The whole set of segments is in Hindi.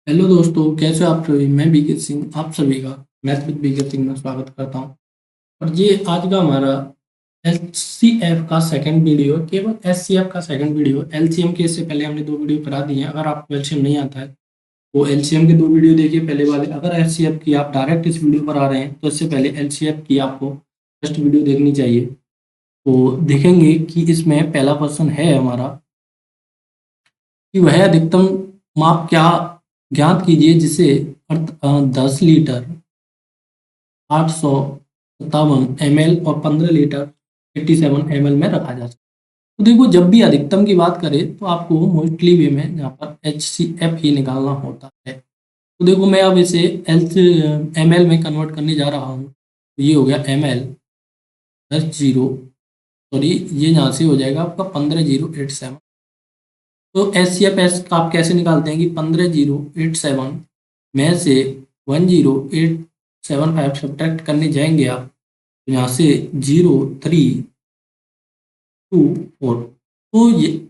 हेलो दोस्तों, कैसे हो आप सभी। मैं बीके सिंह आप सभी का मैथ विद बीके सिंह में स्वागत करता हूं। और ये आज का हमारा एचसीएफ का सेकंड वीडियो है। केवल एचसीएफ का सेकंड वीडियो। एलसीएम के इससे पहले हमने दो वीडियो करा दिए हैं। अगर आपको एलसीएम नहीं आता है तो एलसीएम के दो वीडियो देखिए पहले वाले। अगर एचसीएफ की आप डायरेक्ट इस वीडियो पर आ रहे हैं तो इससे पहले एलसीएफ की आपको फर्स्ट वीडियो देखनी चाहिए। तो देखेंगे कि इसमें पहला क्वेश्चन है हमारा कि वह अधिकतम माप क्या ज्ञात कीजिए जिसे 10 लीटर 857 ml और 15 लीटर 87 ml में रखा जा सकता है। तो देखो, जब भी अधिकतम की बात करें तो आपको मोस्टली वे में यहाँ पर HCF ही निकालना होता है। तो देखो, मैं अब इसे ml में कन्वर्ट करने जा रहा हूँ। तो ये हो गया ml 10 जीरो, सॉरी ये यहाँ से हो जाएगा आपका 15087। तो HCF आप कैसे निकालते हैं कि 15087 में से 10875 सब्ट्रैक्ट करने जाएंगे आप, तो यहाँ से 0324। तो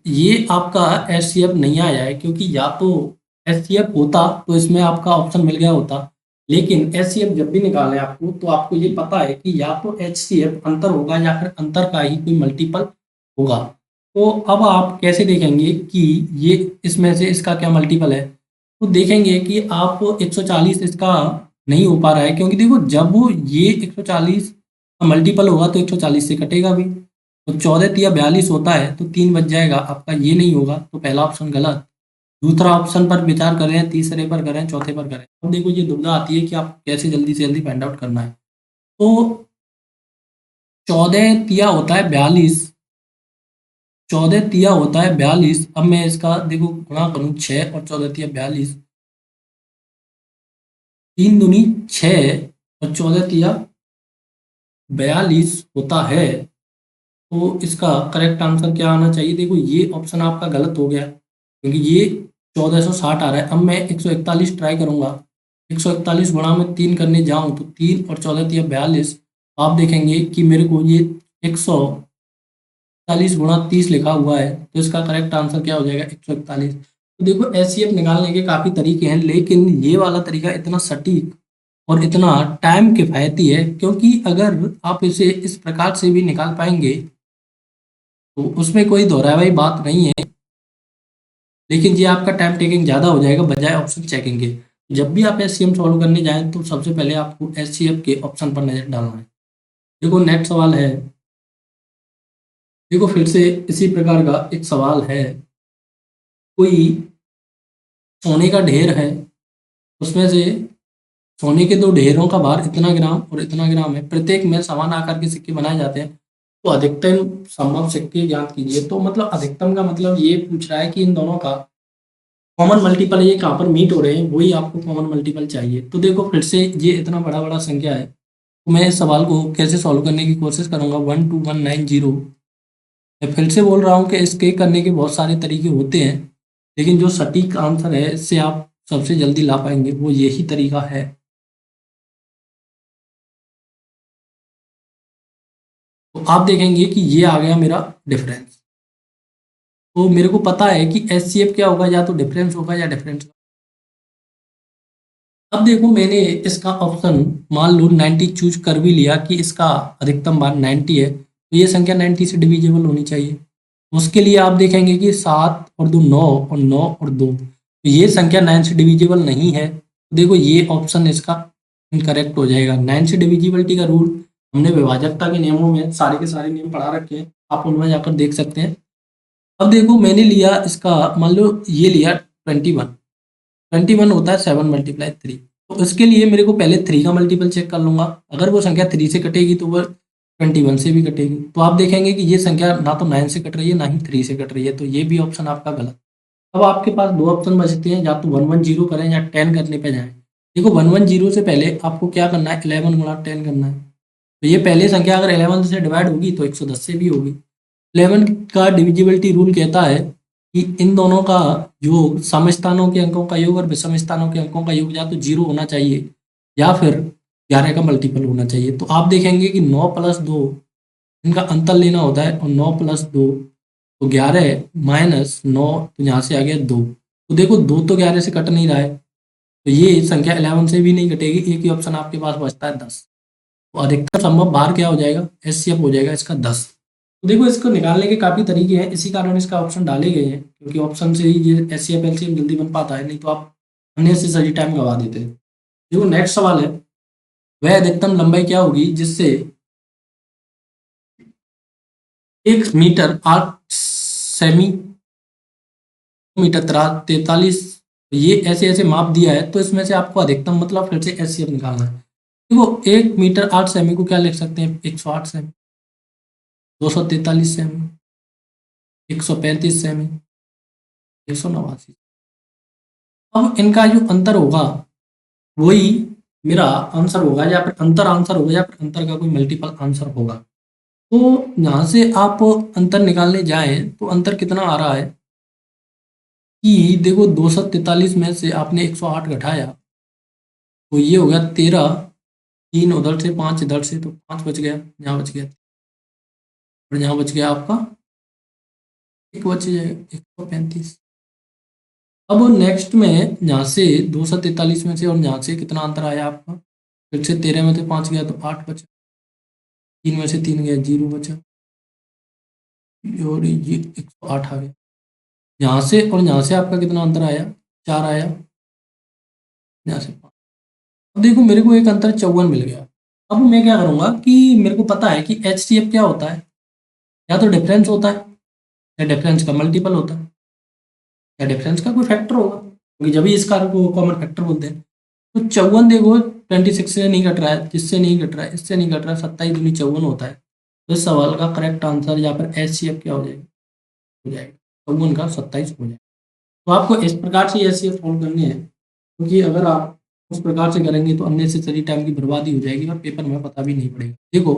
ये आपका HCF नहीं आया है, क्योंकि या तो HCF होता तो इसमें आपका ऑप्शन मिल गया होता। लेकिन HCF जब भी निकालें आपको, तो आपको ये पता है कि या तो HCF अंतर होगा या फिर अंतर का ही कोई मल्टीपल होगा। तो अब आप कैसे देखेंगे कि ये इसमें से इसका क्या मल्टीपल है। तो देखेंगे कि आप 140 इसका नहीं हो पा रहा है, क्योंकि देखो जब वो ये 140 का मल्टीपल होगा तो 140 से कटेगा भी। तो 14 तिया 42 होता है तो 3 बच जाएगा आपका, ये नहीं होगा। तो पहला ऑप्शन गलत। दूसरा ऑप्शन पर विचार करें, तीसरे पर करें, चौथे पर करें। अब देखो, ये दुविधा आती है कि आप कैसे जल्दी से जल्दी फाइंड आउट करना है। तो 14 तिया होता है 42, 14 तिया होता है 42। अब मैं इसका देखो गुणा करूँ 6 और 14 तिया 42, 3 दूनी 6 और 14 तिया 42 होता है। तो इसका करेक्ट आंसर क्या आना चाहिए। देखो, ये ऑप्शन आपका गलत हो गया, क्योंकि ये 1460 आ रहा है। अब मैं 141 ट्राई करूंगा। 141 गुणा में 3 करने जाऊं तो 3 और 14 तिया 42। आप देखेंगे कि मेरे को ये 141 गुणा 30 लिखा हुआ है। तो इसका करेक्ट आंसर क्या हो जाएगा, 141। तो देखो, एचसीएफ निकालने के काफ़ी तरीके हैं, लेकिन ये वाला तरीका इतना सटीक और इतना टाइम किफ़ायती है, क्योंकि अगर आप इसे इस प्रकार से भी निकाल पाएंगे तो उसमें कोई दोहराई बात नहीं है। लेकिन ये आपका टाइम टेकिंग ज़्यादा हो जाएगा बजाय ऑप्शन चेकिंग के। जब भी आप एचसीएम सॉल्व करने जाएं तो सबसे पहले आपको एचसीएफ के ऑप्शन पर नज़र डालना है। देखो, नेक्स्ट सवाल है। देखो, फिर से इसी प्रकार का एक सवाल है। कोई सोने का ढेर है, उसमें से सोने के दो ढेरों का भार इतना ग्राम और इतना ग्राम है। प्रत्येक में समान आकार के सिक्के बनाए जाते हैं। तो अधिकतम संभव सिक्के ज्ञात कीजिए। तो मतलब अधिकतम का मतलब ये पूछ रहा है कि इन दोनों का कॉमन मल्टीपल ये कहाँ पर मीट हो रहे हैं, वही आपको कॉमन मल्टीपल चाहिए। तो देखो, फिर से ये इतना बड़ा बड़ा संख्या है, तो मैं इस सवाल को कैसे सॉल्व करने की कोशिश करूंगा। 12190। मैं फिर से बोल रहा हूँ कि इसके करने के बहुत सारे तरीके होते हैं, लेकिन जो सटीक आंसर है, इससे आप सबसे जल्दी ला पाएंगे, वो यही तरीका है। तो आप देखेंगे कि ये आ गया मेरा डिफरेंस। तो मेरे को पता है कि एचसीएफ क्या होगा, या तो डिफरेंस होगा या डिफरेंस। अब देखो, मैंने इसका ऑप्शन मान लो 90 चूज कर भी लिया कि इसका अधिकतम मान 90 है, तो ये संख्या 90 से डिविजिबल होनी चाहिए। उसके लिए आप देखेंगे कि 7 और 2 9 और 9 और 2, तो ये संख्या 9 से डिविजिबल नहीं है। तो देखो, ये ऑप्शन इसका इनकरेक्ट हो जाएगा। 9 से डिविजिबिलिटी का रूल हमने विभाजकता के नियमों में सारे के सारे नियम पढ़ा रखे हैं, आप उनमें जाकर देख सकते हैं। अब देखो, मैंने लिया इसका, मान लो ये लिया 21। 21 होता है 7 × 3। तो इसके लिए मेरे को पहले 3 का मल्टीपल चेक कर लूंगा। अगर वो संख्या 3 से कटेगी तो वो 21 से भी कटेगी। तो आप देखेंगे कि ये संख्या ना तो 9 से कट रही है, ना ही 3 से कट रही है। तो ये भी ऑप्शन आपका गलत। अब आपके पास दो ऑप्शन बचते हैं, या तो 110 करें या 10 करने पे जाएं। देखो, 110 से पहले आपको क्या करना है, 11 गुणा 10 करना है। तो ये पहले संख्या अगर 11 से डिवाइड होगी तो 110 से भी होगी। 11 का डिविजिबिलिटी रूल कहता है कि इन दोनों का योग सम स्थानों के अंकों का योग और विषम स्थानों के अंकों का योग या तो 0 होना चाहिए या फिर 11 का मल्टीपल होना चाहिए। तो आप देखेंगे कि 9 + 2 इनका अंतर लेना होता है, और 9 + 2 तो 11 - 9, तो यहाँ से आ गया 2। तो देखो, 2 तो 11 से कट नहीं रहा है, तो ये संख्या 11 से भी नहीं घटेगी, एक ही ऑप्शन आपके पास बचता है 10। तो अधिकतम संभव भार क्या हो जाएगा, एचसीएफ हो जाएगा इसका 10। तो देखो इसको निकालने के काफ़ी तरीके हैं, इसी कारण इसका ऑप्शन डाले गए हैं, क्योंकि ऑप्शन से ही ये एचसीएफ एलसीएम जल्दी बन पाता है, नहीं तो आप अननेसेसरी टाइम गवा देते हैं। देखो नेक्स्ट सवाल है, वह अधिकतम लंबाई क्या होगी जिससे 1 मीटर 8 सेमी मीटर 43, ये ऐसे ऐसे माप दिया है, तो इसमें से आपको अधिकतम मतलब फिर से एचसीएफ निकालना है। देखो 1 मीटर 8 सेमी को क्या लिख सकते हैं, 108 सेमी, 243 सेमी, 135 सेमी, 189। अब इनका जो अंतर होगा वही मेरा आंसर होगा, या फिर अंतर आंसर होगा, या फिर अंतर का कोई मल्टीपल आंसर होगा। तो यहाँ से आप अंतर निकालने जाएं तो अंतर कितना आ रहा है कि देखो 243 में से आपने 108 घटाया, तो ये हो गया 13, 3 उधर से 5 इधर से, तो 5 बच गया, यहाँ बच गया, और यहाँ बच गया आपका एक बच जाएगा 135। अब नेक्स्ट में यहाँ से 243 में से और यहाँ से कितना अंतर आया आपका, फिर से 13 में से 5 गया तो 8 बचा, 3 में से 3 गया 0 बचा, और ये 108 आ गया। यहाँ से और यहाँ से आपका कितना अंतर आया, 4 आया, यहाँ से 5। अब देखो मेरे को एक अंतर 54 मिल गया। अब मैं क्या करूँगा कि मेरे को पता है कि एचसीएफ क्या होता है, या तो डिफरेंस होता है, या डिफरेंस का मल्टीपल होता है, या डिफरेंस का कोई फैक्टर होगा, क्योंकि जब भी इसका को कॉमन फैक्टर बोलते हैं। तो 54 देखो 26 से नहीं कट रहा है, जिससे नहीं कट रहा है, इससे नहीं कट रहा है, 27 दूनी 54 होता है। तो इस सवाल का करेक्ट आंसर यहाँ पर एचसीएफ क्या हो जाएगा, 54 का 27 हो जाएगा। तो आपको इस प्रकार से एचसीएफ सॉल्व करनी है, क्योंकि अगर आप उस प्रकार से करेंगे तो अननेसेसरी टाइम की बर्बादी हो जाएगी और पेपर में पता भी नहीं पड़ेगा। देखो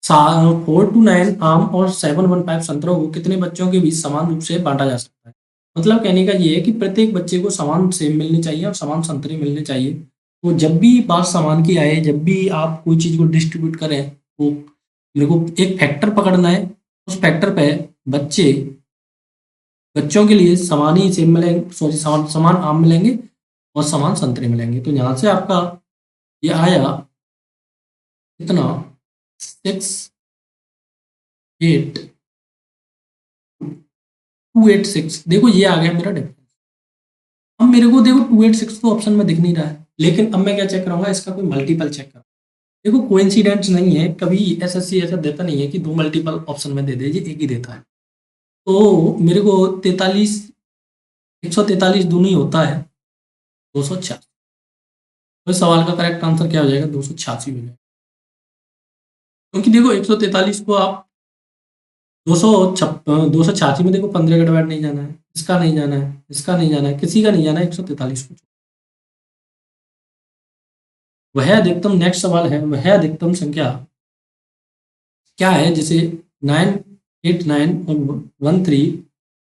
4 to 9 आम और 715 संतरों को कितने बच्चों के बीच समान रूप से बांटा जा सकता है। मतलब कहने का ये है कि प्रत्येक बच्चे को समान सेब मिलने चाहिए और समान संतरे मिलने चाहिए। तो जब भी बात समान की आए, जब भी आप कोई चीज़ को डिस्ट्रीब्यूट करें, तो मेरे को एक फैक्टर पकड़ना है, उस फैक्टर पे बच्चों के लिए समान ही सेब मिलेंगे, सॉरी समान आम मिलेंगे और समान संतरे मिलेंगे। तो यहाँ से आपका ये आया कितना, 286। देखो ये आ गया मेरा डिफरेंस। अब मेरे को देखो 286 तो ऑप्शन में दिख नहीं रहा है, लेकिन अब मैं क्या चेक करूंगा, इसका कोई मल्टीपल चेक करूंगा। देखो कोइंसिडेंस नहीं है, कभी एसएससी ऐसा देता नहीं है कि 2 मल्टीपल ऑप्शन में दे दे, ये एक ही देता है। तो मेरे को 43, 143 दोनों ही होता है 286। तो इस सवाल का करेक्ट आंसर क्या हो जाएगा, 286 हो जाएगा। क्योंकि देखो 143 को आप 286 में देखो 15 का डिवाइड नहीं जाना है, इसका नहीं जाना है, इसका नहीं जाना है, किसी का नहीं जाना है, 143 को। वह अधिकतम, नेक्स्ट सवाल है, वह अधिकतम संख्या क्या है जिसे 9, 8, 9 और 1, 3,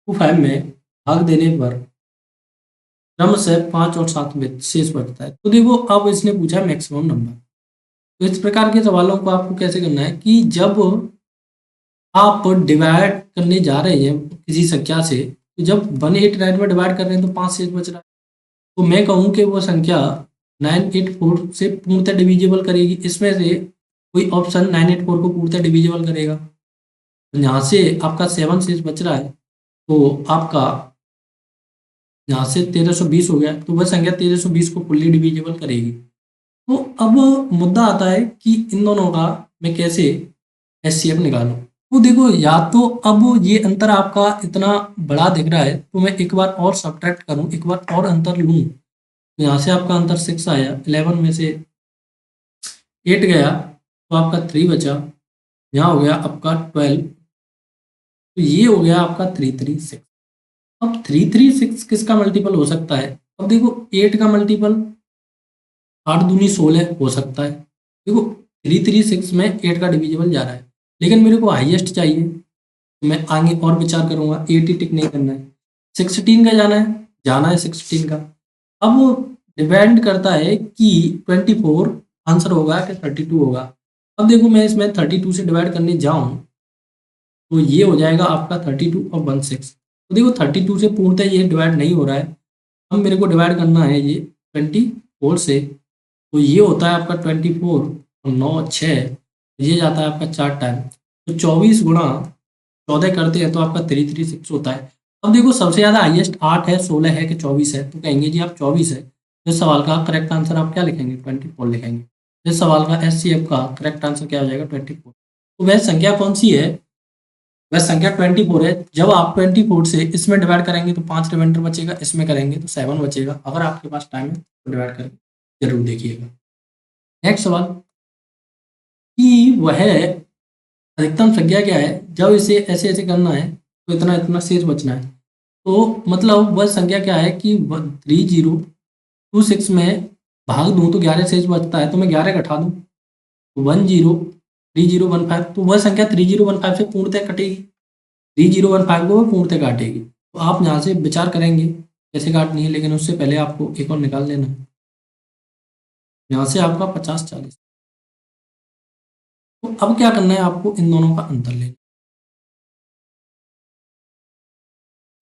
2, 5 में भाग देने पर क्रम से 5 और 7 में शेष बचता है। तो देखो अब इसने पूछा मैक्सिमम नंबर। तो इस प्रकार के सवालों को आपको कैसे करना है कि जब आप डिवाइड करने जा रहे हैं किसी संख्या से, तो जब 189 में डिवाइड कर रहे हैं तो 5 शेष बच रहा है, तो मैं कहूँ कि वो संख्या 984 से पूर्णतः डिविजिबल करेगी। इसमें से कोई ऑप्शन 984 को पूर्णतः डिविजिबल करेगा। तो यहाँ से आपका 7 शेष बच रहा है, तो आपका यहाँ से 1320 हो गया, तो वह संख्या 1320 को फुल्ली डिविजिबल करेगी। तो अब मुद्दा आता है कि इन दोनों का मैं कैसे एचसीएफ निकालूं। तो देखो या तो अब ये अंतर आपका इतना बड़ा दिख रहा है, तो मैं एक बार और सब्ट्रैक्ट करूं, एक बार और अंतर लूं। तो यहाँ से आपका अंतर 6 आया, 11 में से 8 गया तो आपका 3 बचा, यहाँ हो गया आपका 12, तो ये हो गया आपका 336। अब 336 किसका मल्टीपल हो सकता है, अब देखो 8 का मल्टीपल 8 दूनी 16 हो सकता है। देखो 336 में 8 का डिविजिबल जा रहा है, लेकिन मेरे को हाईएस्ट चाहिए, तो मैं आगे और विचार करूंगा, 8 ही टिक नहीं करना है, 16 का जाना है 16 का। अब डिपेंड करता है कि 24 आंसर होगा कि 32 होगा। अब देखो मैं इसमें 32 से डिवाइड करने जाऊं तो ये हो जाएगा आपका 32 और 16। तो देखो 32 से पूर्णतः ये डिवाइड नहीं हो रहा है। अब मेरे को डिवाइड करना है ये 24 से, तो ये होता है आपका 24 और 9 6, ये जाता है आपका 4 टाइम, तो 24 गुणा 14 करते हैं तो आपका 336 होता है। अब देखो सबसे ज़्यादा हाईएस्ट 8 है, 16 है कि 24 है, तो कहेंगे जी आप 24 है। तो इस सवाल का करेक्ट आंसर आप क्या लिखेंगे? 24 लिखेंगे। इस सवाल का एचसीएफ का करेक्ट आंसर क्या हो जाएगा? 24। तो वह संख्या कौन सी है? वह संख्या 24 है। जब आप 24 से इसमें डिवाइड करेंगे तो 5 रिमाइंडर बचेगा, इसमें करेंगे तो 7 बचेगा। अगर आपके पास टाइम है तो डिवाइड करके जरूर देखिएगा। नेक्स्ट सवाल कि वह अधिकतम संख्या क्या है जब इसे ऐसे ऐसे करना है तो इतना इतना शेष बचना है। तो मतलब वह संख्या क्या है कि 3026 में भाग दूं तो 11 शेष बचता है, तो मैं 11 घटा दूं तो 103015, तो वह संख्या 3015 से पूर्णतः कटेगी, 3015 को पूर्णतः काटेगी। तो आप यहाँ से विचार करेंगे कैसे काटनी है, लेकिन उससे पहले आपको एक और निकाल लेना है। यहाँ से आपका 50 40। तो अब क्या करना है, आपको इन दोनों का अंतर लेना।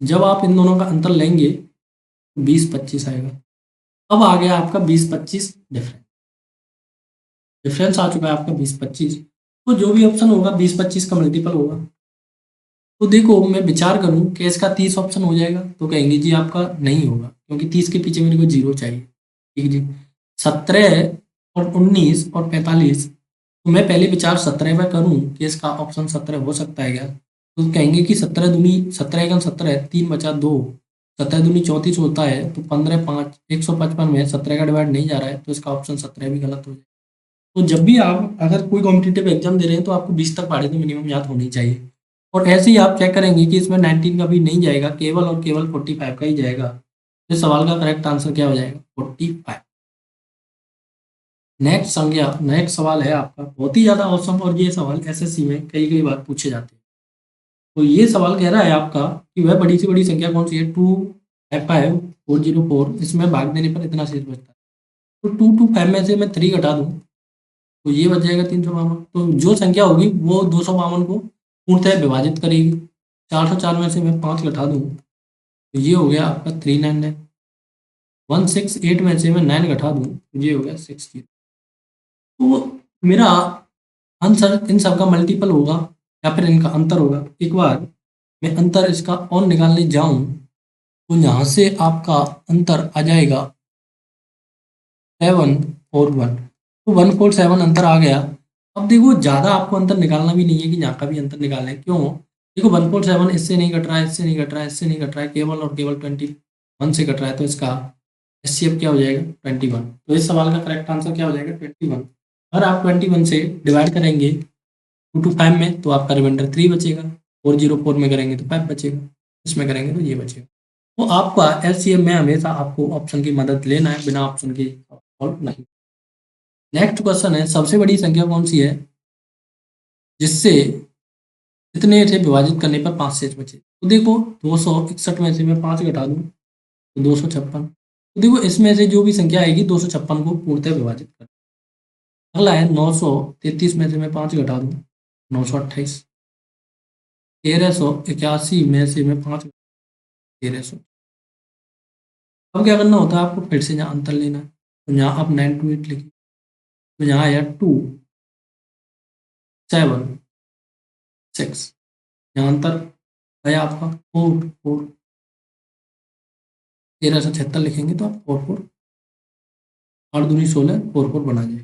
जब आप इन दोनों का अंतर लेंगे तो 20 25 आएगा। अब आ गया आपका 20 25 डिफरेंस, डिफरेंस आ चुका है आपका 20 25। तो जो भी ऑप्शन होगा 20 25 का मल्टीपल होगा। तो देखो मैं विचार करूं कि इसका 30 ऑप्शन हो जाएगा, तो कहेंगे जी आपका नहीं होगा, क्योंकि 30 के पीछे मेरे को 0 चाहिए। ठीक जी। 17 और 19 और 45, तो मैं पहले विचार 17 में करूं कि इसका ऑप्शन 17 हो सकता है क्या। तो कहेंगे कि 17 दूनी 17 एकम 17 है, 3 बचा 2, 17 दूनी 34 होता है, तो 15 5 155 में 17 का डिवाइड नहीं जा रहा है, तो इसका ऑप्शन 17 भी गलत हो जाएगा। तो जब भी आप अगर कोई कॉम्पिटिटिव एग्जाम दे रहे हैं तो आपको 20 तक पढ़े तो मिनिमम याद होनी चाहिए। और ऐसे ही आप चेक करेंगे कि इसमें 19 का भी नहीं जाएगा, केवल और केवल 45 का ही जाएगा। इस सवाल का करेक्ट आंसर क्या हो जाएगा? 45। नेक्स्ट संज्ञा, नेक्स्ट सवाल है आपका बहुत ही ज़्यादा औसम, और ये सवाल एसएससी में कई कई बार पूछे जाते हैं। तो ये सवाल कह रहा है आपका कि वह बड़ी से बड़ी संख्या कौन सी है? 255 404, इसमें भाग देने पर इतना शेष बचता है। तो 225 में से मैं 3 घटा दूँ तो ये बच जाएगा 352। तो जो संख्या होगी वो 252 को पूर्णतः विभाजित करेगी। 404 में से मैं 5 घटा दूँ तो ये हो गया आपका 399। 168 में से मैं 9 घटा दूँ तो ये हो गया 60। तो मेरा आंसर इन सब का मल्टीपल होगा या फिर इनका अंतर होगा। एक बार मैं अंतर इसका और निकालने जाऊं तो यहाँ से आपका अंतर आ जाएगा 741, तो 147 अंतर आ गया। अब देखो ज़्यादा आपको अंतर निकालना भी नहीं है कि यहाँ का भी अंतर निकालना है। क्यों? देखो 147 इससे नहीं कट रहा है, इससे नहीं कट रहा है, इससे नहीं कट रहा है, केवल और केवल 21 से कट रहा है, तो इसका एचसीएफ क्या हो जाएगा? 21। तो इस सवाल का करेक्ट आंसर क्या हो जाएगा? 21। अगर आप 21 से डिवाइड करेंगे 225 में तो आपका रिमाइंडर 3 बचेगा, 404 में करेंगे तो 5 बचेगा, इसमें करेंगे तो ये बचेगा। तो आपका एलसीएम में हमेशा आपको ऑप्शन की मदद लेना है, बिना ऑप्शन के सॉल्व नहीं। नेक्स्ट क्वेश्चन है सबसे बड़ी संख्या कौन सी है जिससे इतने से विभाजित करने पर 5 शेष बचे? तो देखो 261 में से मैं 5 घटा दूं तो 256। तो देखो इसमें से जो भी संख्या आएगी 256 को पूर्णतः विभाजित कर। अगला है 933 में से मैं 5 घटा दूं 928। 1381 में से मैं 5 1300। अब क्या करना होता है आपको? फिर से यहाँ अंतर लेना है, तो यहाँ आप 928 लिखिए, तो यहाँ आया 2 7 6, यहाँ अंतर आया आपका 4 4। 1376 लिखेंगे तो आप 4 4 8 दूनी 16 4 4 बना जाएगा।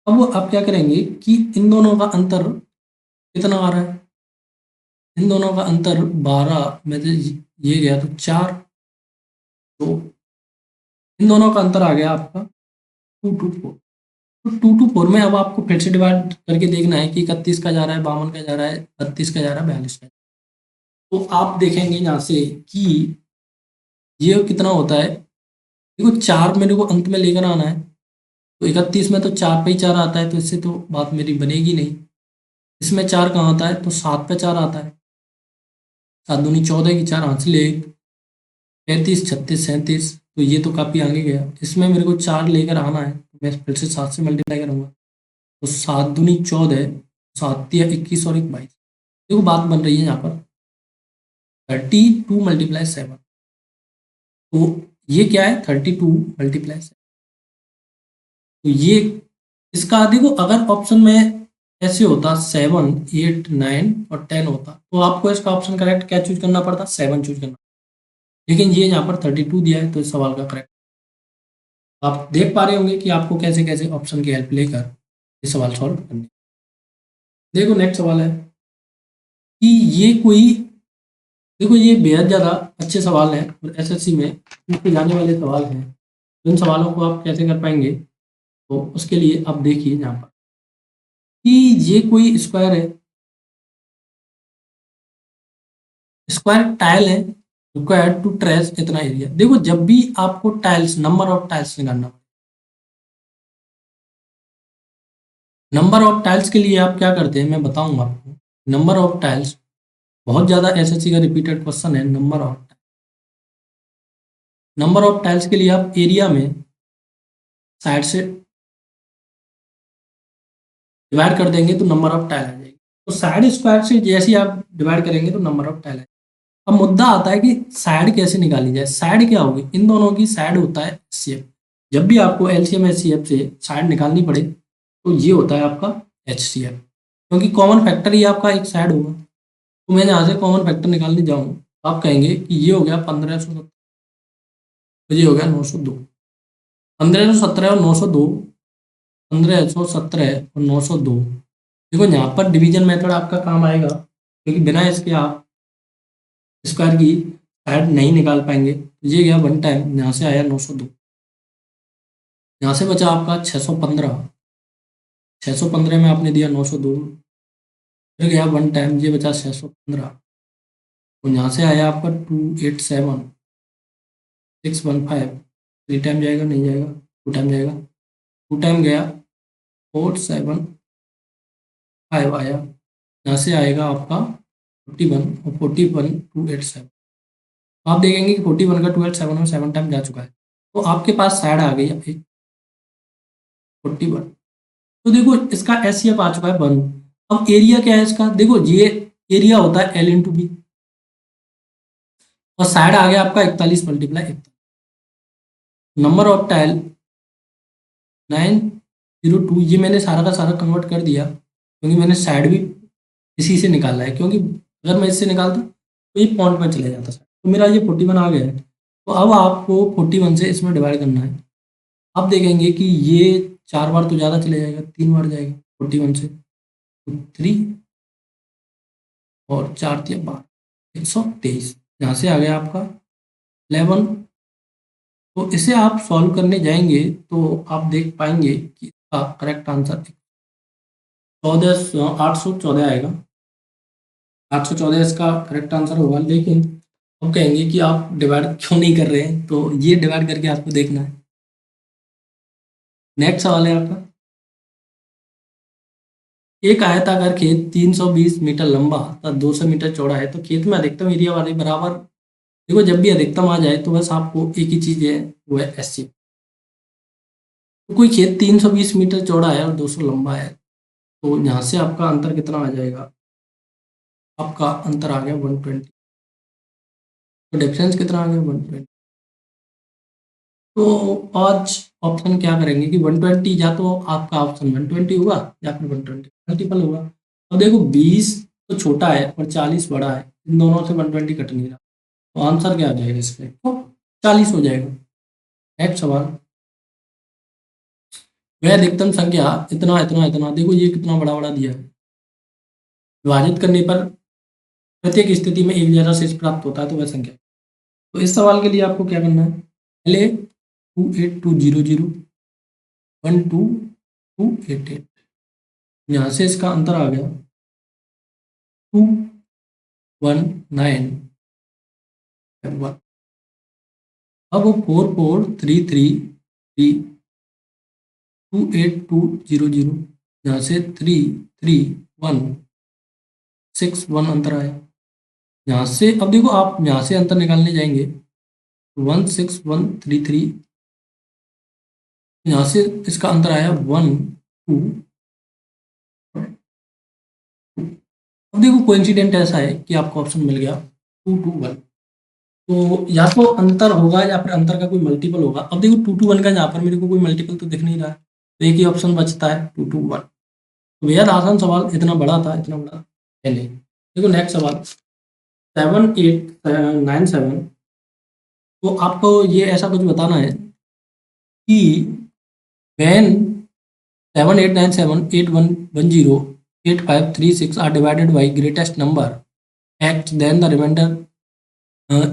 अब वो आप क्या करेंगे कि इन दोनों का अंतर कितना आ रहा है? इन दोनों का अंतर 12 में से ये गया तो 4, तो इन दोनों का अंतर आ गया आपका 224। तो 224 में अब आपको फिर से डिवाइड करके देखना है कि 31 का जा रहा है, 52 का जा रहा है, 32 का जा रहा है, 42 का। तो आप देखेंगे यहाँ से कि ये कितना होता है। देखो 4 मेरे को अंत में लेकर आना है, तो 31 में तो 4 पे ही 4 आता है, तो इससे तो बात मेरी बनेगी नहीं। इसमें 4 कहाँ आता है? तो 7 पे 4 आता है। 7 दूनी 14 की 4 हाथ से ले 35 36 37, तो ये तो काफ़ी आगे गया। इसमें मेरे को 4 लेकर आना है, तो मैं फिर से 7 से मल्टीप्लाई करूँगा, तो 7 दूनी 14, 7 या 21 और 1 22। देखो बात बन रही है यहाँ पर 32 × 7। तो ये क्या है 32 मल्टीप्लाई 7। तो ये इसका देखो, अगर ऑप्शन में ऐसे होता 7 8 9 और 10 होता तो आपको इसका ऑप्शन करेक्ट क्या चूज करना पड़ता, 7 चूज करना। लेकिन ये यहाँ पर 32 दिया है तो इस सवाल का करेक्ट आप देख पा रहे होंगे कि आपको कैसे कैसे ऑप्शन की हेल्प लेकर ये सवाल सॉल्व करने। देखो नेक्स्ट सवाल है कि ये कोई, देखो ये बेहद ज़्यादा अच्छे सवाल हैं और एसएससी में पूछे जाने वाले सवाल हैं। इन सवालों को आप कैसे कर पाएंगे, तो उसके लिए आप देखिए यहाँ पर कि ये कोई स्क्वायर है, स्क्वायर टाइल है, रिक्वायर्ड टू ट्रेस इतना एरिया। देखो जब भी आपको टाइल्स, नंबर ऑफ टाइल्स निकालना, नंबर ऑफ टाइल्स के लिए आप क्या करते हैं मैं बताऊंगा आपको। नंबर ऑफ टाइल्स बहुत ज़्यादा एसएससी का रिपीटेड क्वेश्चन है। नंबर ऑफ टाइल्स के लिए आप एरिया में साइड से डिवाइड कर देंगे तो नंबर ऑफ टाइल आ जाएगी। तो साइड स्क्वायर से जैसे ही आप डिवाइड करेंगे तो नंबर ऑफ टाइल आएगी। अब मुद्दा आता है कि साइड कैसे निकाली जाए। साइड क्या होगी, इन दोनों की साइड होता है एचसीएफ। जब भी आपको एलसीएम एचसीएफ से साइड निकालनी पड़े तो ये होता है आपका एचसीएफ, क्योंकि कॉमन फैक्टर ही आपका एक साइड होगा। तो मैं यहाँ से कॉमन फैक्टर निकालने जाऊँ, आप कहेंगे कि ये हो गया 1570, तो ये हो गया 902। 1517 और 902, 1517 और 902। देखो यहाँ पर डिवीजन मेथड आपका काम आएगा, क्योंकि बिना इसके आप स्क्वायर की साइड नहीं निकाल पाएंगे। तो ये गया वन टाइम, यहाँ से आया 902, यहाँ से बचा आपका 615। 615 में आपने दिया 902, फिर गया वन टाइम, ये बचा 615। और यहाँ से आया आपका 287 615। थ्री टाइम जाएगा, नहीं जाएगा, टू टाइम जाएगा, टू टाइम गया 475 आया। यहाँ से आएगा आपका 41 और 41 287। आप देखेंगे कि 41 का 287 में 7 टाइम जा चुका है, तो आपके पास साइड आ गई अब एक 41। तो देखो इसका एचसीएफ आ चुका है 1। अब एरिया क्या है इसका, देखो ये एरिया होता है एल इंटू बी, और साइड आ गया आपका 41 मल्टीप्लाई 41। नंबर ऑफ टाइल 902, ये मैंने सारा का सारा कन्वर्ट कर दिया, क्योंकि मैंने साइड भी इसी से निकाला है, क्योंकि अगर मैं इससे निकालता तो ये पॉइंट में चले जाता side। तो मेरा ये 41 आ गया है। तो अब आपको 41 से इसमें डिवाइड करना है। आप देखेंगे कि ये 4 बार तो ज़्यादा चले जाएगा, 3 बार जाएगा 41 से, तो 3 और 4 3 12, 123। यहाँ से आ गया आपका 11। तो इसे आप सॉल्व करने जाएंगे तो आप देख पाएंगे कि इसका करेक्ट आंसर 814 आएगा। 814 इसका करेक्ट आंसर होगा। लेकिन अब कहेंगे कि आप डिवाइड क्यों नहीं कर रहे हैं, तो ये डिवाइड करके आपको देखना है। नेक्स्ट सवाल है आपका, एक आयताकार खेत 320 मीटर लंबा तथा 200 मीटर चौड़ा है, तो खेत में अधिकतम एरिया वाले बराबर। देखो जब भी अधिकतम आ जाए तो बस आपको एक ही चीज़ है, वो है एससी। तो कोई खेत 320 मीटर चौड़ा है और 200 लंबा है, तो यहाँ से आपका अंतर कितना आ जाएगा, आपका अंतर आ गया 120। तो डिफरेंस कितना आ गया 120। तो आज ऑप्शन क्या करेंगे कि 120, या तो आपका ऑप्शन 120 होगा या फिर 120 मल्टीपल होगा। अब देखो 20 तो छोटा है और 40 बड़ा है, इन दोनों से 120 कट नहीं रहा, तो आंसर क्या आ जाएगा इसका, तो 40 हो जाएगा। नेक्स्ट सवाल, वह अधिकतम संख्या इतना इतना इतना, देखो ये कितना बड़ा बड़ा दिया है। विभाजित करने पर प्रत्येक स्थिति में एक जैसा शेष प्राप्त होता है, तो वह संख्या। तो इस सवाल के लिए आपको क्या करना है, पहले 28200 12288, यहाँ से इसका अंतर आ गया 21951। अब वो 44333 28200, यहाँ से 33161 अंतर आया। यहाँ से अब देखो आप यहाँ से अंतर निकालने जाएंगे 16133, यहाँ से इसका अंतर आया 1 2। अब देखो कोइंसिडेंट ऐसा है कि आपको ऑप्शन मिल गया 221। तो या तो अंतर होगा या फिर अंतर का कोई मल्टीपल होगा। अब देखो 2 to 1 का यहाँ पर मेरे को कोई मल्टीपल तो दिख नहीं रहा है, तो एक ही ऑप्शन बचता है 2 to 1। तो बेहद आसान सवाल, इतना बड़ा था, इतना बड़ा है नहीं। देखो नेक्स्ट सवाल 7897। तो आपको ये ऐसा कुछ बताना है कि when 789781108536 are divided by greatest number x, then the remainder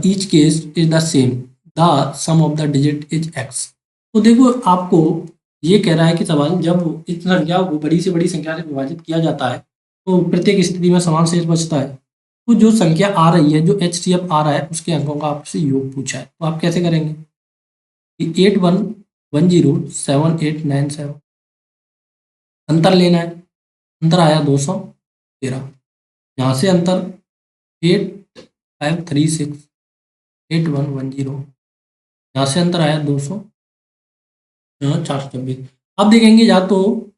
each case is the same, the sum of the digit is x। तो देखो आपको ये कह रहा है कि सवाल जब इस संख्या को बड़ी से बड़ी संख्या से विभाजित किया जाता है तो प्रत्येक स्थिति में समान शेष बचता है। तो जो संख्या आ रही है, जो HCF आ रहा है, उसके अंकों का आपसे योग पूछा है, तो आप कैसे करेंगे कि 81107897 अंतर लेना है। अंतर आया 213, यहाँ से अंतर 85368110, यहाँ से अंतर आया 426। अब देखेंगे या तो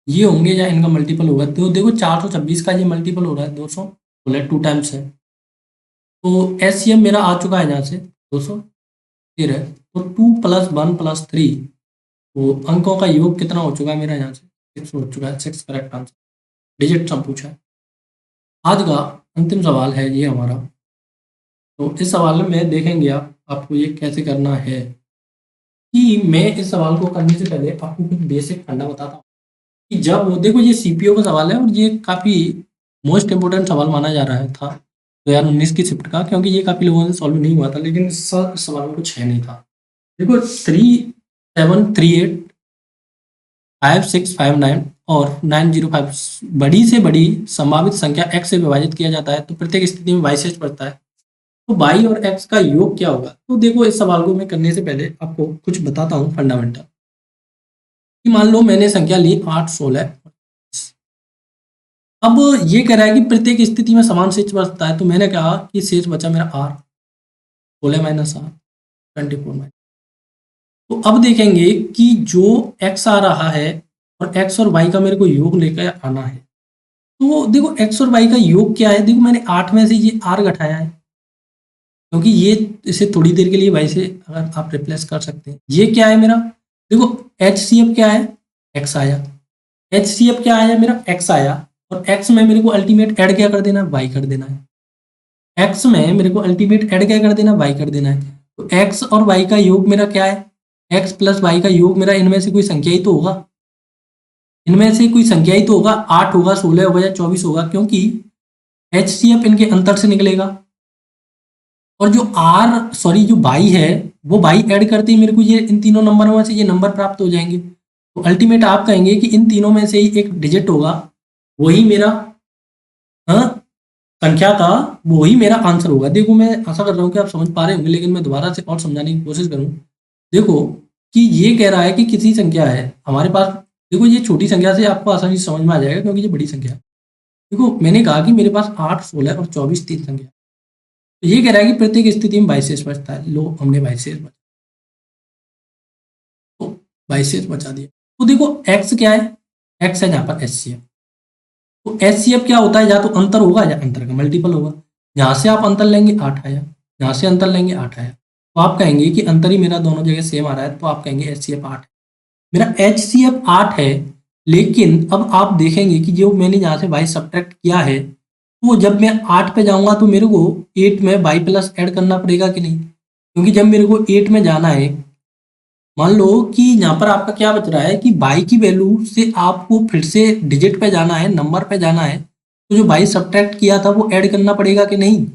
ये होंगे या इनका मल्टीपल होगा। तो देखो 426 का ये मल्टीपल हो रहा है 200, बोले 2 टाइम्स है। तो HCF मेरा आ चुका है यहाँ से 213, तो 2 + 1 + 3, तो अंकों का योग कितना हो चुका है मेरा यहाँ से 6 हो चुका है। 6 करेक्ट आंसर, डिजिट सम पूछा है। आज का अंतिम सवाल है ये हमारा। तो इस सवाल में देखेंगे आपको ये कैसे करना है कि मैं इस सवाल को करने से पहले आपको कुछ बेसिक फंडा बताता हूँ कि जब देखो ये CPO का सवाल है और ये काफ़ी मोस्ट इम्पोर्टेंट सवाल माना जा रहा है था 2019 की शिफ्ट का, क्योंकि ये काफ़ी लोगों से सॉल्व नहीं हुआ था, लेकिन इस सवाल में कुछ है नहीं था। देखो 37385659 और 905 बड़ी से बड़ी संभावित संख्या x से विभाजित किया जाता है तो प्रत्येक स्थिति में y शेष बचता है। तो y और x का योग क्या होगा। तो देखो इस सवाल को मैं करने से पहले आपको कुछ बताता हूँ फंडामेंटल कि मान लो मैंने संख्या ली 8, 16। अब ये कह रहा है कि प्रत्येक स्थिति में समान शेष बचता है, तो मैंने कहा कि शेष बचा मेरा r, 16 - 8 24। तो अब देखेंगे कि जो x आ रहा है और x और y का मेरे को योग लेकर आना है। तो देखो x और y का योग क्या है। देखो मैंने 8 में से ये r घटाया है, क्योंकि ये इसे थोड़ी देर के लिए y से अगर आप रिप्लेस कर सकते हैं। ये क्या है मेरा, देखो HCF क्या है, x आया। HCF क्या आया मेरा, x आया। और x में मेरे को अल्टीमेट ऐड क्या कर देना है, y कर देना है। x में मेरे को अल्टीमेट ऐड क्या कर देना है, y कर देना है। तो x और y का योग मेरा क्या है, x + y का योग मेरा इनमें से कोई संख्या ही तो होगा, इनमें से कोई संख्या ही तो होगा। 8 होगा, 16 होगा या 24 होगा, क्योंकि HCF इनके अंतर से निकलेगा। और जो जो y है वो y ऐड करते ही मेरे को ये इन तीनों नंबरों में से ये नंबर प्राप्त हो जाएंगे। तो अल्टीमेट आप कहेंगे कि इन तीनों में से ही एक डिजिट होगा, वही मेरा संख्या का वही मेरा आंसर होगा। देखो मैं आशा कर रहा हूँ कि आप समझ पा रहे होंगे, लेकिन मैं दोबारा से और समझाने की कोशिश करूँ। देखो कि ये कह रहा है कि किसी संख्या है हमारे पास। देखो ये छोटी संख्या से आपको आसानी से समझ में आ जाएगा, क्योंकि ये बड़ी संख्या है। देखो मैंने कहा कि मेरे पास 8, 16 और 24 तीन संख्या। तो ये कह रहा है कि प्रत्येक स्थिति में 22 शेष बचता है। लो हमने 22 शेष बचा, तो 22 शेष बचा दिया। तो देखो x क्या है, x है यहाँ पर HCF। तो HCF क्या होता है, या तो अंतर होगा या अंतर का मल्टीपल होगा। यहाँ से आप अंतर लेंगे 8 आया, यहाँ से अंतर लेंगे 8 आया, तो आप कहेंगे कि अंतर ही मेरा दोनों जगह सेम आ रहा है, तो आप कहेंगे HCF 8 है। मेरा HCF 8 है, लेकिन अब आप देखेंगे कि जो मैंने यहाँ से y सब्ट्रैक्ट किया है, तो जब मैं 8 पे जाऊंगा तो मेरे को 8 में y प्लस ऐड करना पड़ेगा कि नहीं, क्योंकि जब मेरे को 8 में जाना है, मान लो कि यहाँ पर आपका क्या बच रहा है कि y की वैल्यू से आपको फिर से डिजिट पे जाना है, नंबर पे जाना है, तो जो y सब्ट्रैक्ट किया था वो ऐड करना पड़ेगा कि नहीं।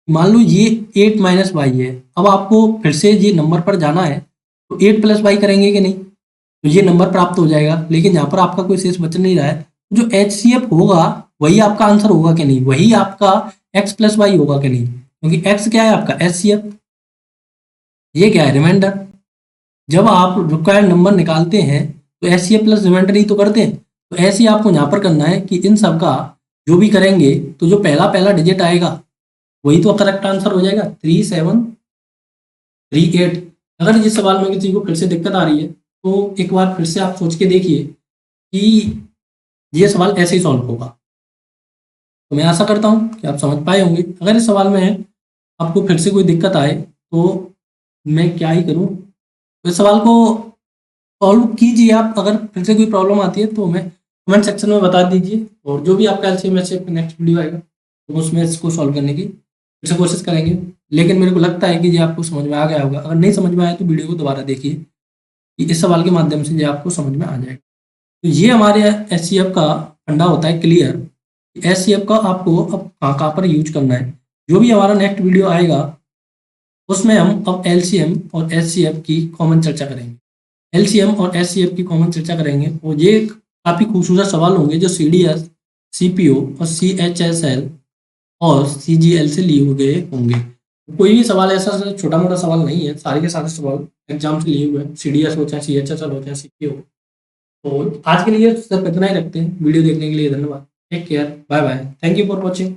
मान लो ये 8 - y है, अब आपको फिर से ये नंबर पर जाना है, तो 8 + y करेंगे कि नहीं, तो ये नंबर प्राप्त हो जाएगा। लेकिन यहाँ पर आपका कोई शेष बच नहीं रहा है, तो जो HCF होगा वही आपका आंसर होगा कि नहीं, वही आपका x + y होगा कि नहीं, क्योंकि x क्या है आपका HCF, ये क्या है रिमाइंडर। जब आप रिक्वायर्ड नंबर निकालते हैं तो HCF प्लस रिमाइंडर ही तो करते हैं। तो ऐसे ही आपको यहाँ पर करना है कि इन सब का जो भी करेंगे तो जो पहला पहला डिजिट आएगा वही तो करेक्ट आंसर हो जाएगा 3738। अगर इस सवाल में किसी को फिर से दिक्कत आ रही है तो एक बार फिर से आप सोच के देखिए कि ये सवाल ऐसे ही सॉल्व होगा। तो मैं आशा करता हूँ कि आप समझ पाए होंगे। अगर इस सवाल में आपको फिर से कोई दिक्कत आए तो मैं क्या ही करूँ। तो इस सवाल को सॉल्व कीजिए आप। अगर फिर से कोई प्रॉब्लम आती है तो हमें कमेंट सेक्शन में बता दीजिए, और जो भी आपका एलसीएम एचसीएफ नेक्स्ट वीडियो आएगा तो उसमें इसको सॉल्व करने की फिर से कोशिश करेंगे। लेकिन मेरे को लगता है कि ये आपको समझ में आ गया होगा। अगर नहीं समझ में आया तो वीडियो को दोबारा देखिए, कि इस सवाल के माध्यम से ये आपको समझ में आ जाएगा। तो ये हमारे एचसीएफ का फंडा होता है क्लियर। एचसीएफ का आपको अब कहाँ पर यूज करना है। जो भी हमारा नेक्स्ट वीडियो आएगा उसमें हम अब एलसीएम और एचसीएफ की कॉमन चर्चा करेंगे। एलसीएम और एचसीएफ की कॉमन चर्चा करेंगे, और ये काफ़ी खूबसूरत सवाल होंगे जो सीडीएस, सीपीओ और सीएचएसएल और सीजीएल से लिए गए होंगे। कोई भी सवाल ऐसा छोटा मोटा सवाल नहीं है, सारे के सारे सवाल एग्जाम से लिए हुए हैं, सीडीएस हो चाहे सीएचएसएल हो चाहे सीपीओ। तो आज के लिए सिर्फ इतना ही रखते हैं। वीडियो देखने के लिए धन्यवाद। Take care, bye bye, thank you for watching.